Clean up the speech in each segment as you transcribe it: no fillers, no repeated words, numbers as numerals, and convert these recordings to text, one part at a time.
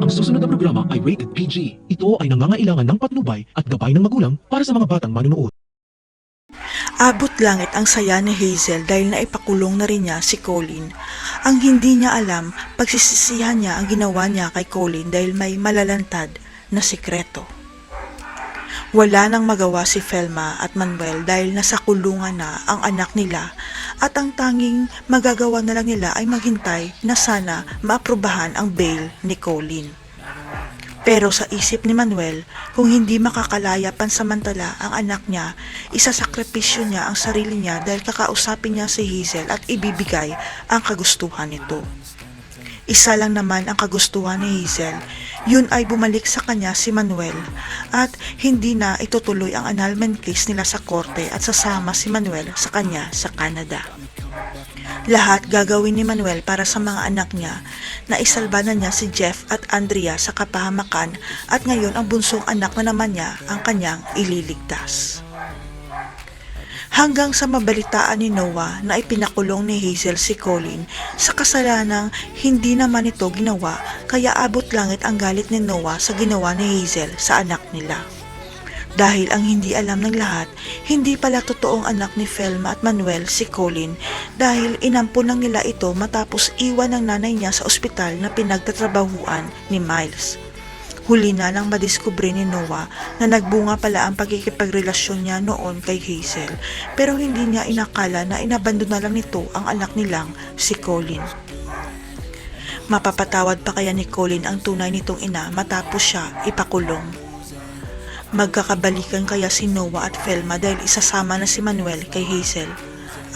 Ang susunod na programa ay rated PG. Ito ay nangangailangan ng patnubay at gabay ng magulang para sa mga batang manunood. Abot langit ang saya ni Hazel dahil naipakulong na rin niya si Colin. Ang hindi niya alam, pagsisisihan niya ang ginawa niya kay Colin dahil may malalantad na sikreto. Wala nang magawa si Felma at Manuel dahil nasa kulungan na ang anak nila at ang tanging magagawa na lang nila ay maghintay na sana maaprubahan ang bail ni Colin. Pero sa isip ni Manuel, kung hindi makakalaya pansamantala ang anak niya, isasakripisyo niya ang sarili niya dahil kakausapin niya si Hazel at ibibigay ang kagustuhan nito. Isa lang naman ang kagustuhan ni Hazel, yun ay bumalik sa kanya si Manuel at hindi na itutuloy ang annulment case nila sa korte at sasama si Manuel sa kanya sa Canada. Lahat gagawin ni Manuel para sa mga anak niya na isalba na niya si Jeff at Andrea sa kapahamakan at ngayon ang bunsong anak na naman niya ang kanyang ililigtas. Hanggang sa mabalitaan ni Noah na ipinakulong ni Hazel si Colin sa kasalanang hindi naman ito ginawa kaya abot langit ang galit ni Noah sa ginawa ni Hazel sa anak nila. Dahil ang hindi alam ng lahat, hindi pala totoong anak ni Felma at Manuel si Colin dahil inampun lang nila ito matapos iwan ng nanay niya sa ospital na pinagtatrabahuan ni Miles. Huli na lang madiskubre ni Noah na nagbunga pala ang pagkikipagrelasyon niya noon kay Hazel pero hindi niya inakala na inabandona lang nito ang anak nilang si Colin. Mapapatawad pa kaya ni Colin ang tunay nitong ina matapos siya ipakulong? Magkakabalikan kaya si Noah at Felma dahil isasama na si Manuel kay Hazel?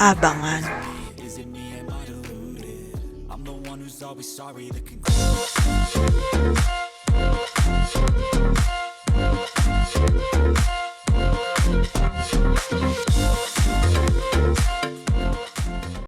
Abangan. I'm the one who's always sorry. The conclusion.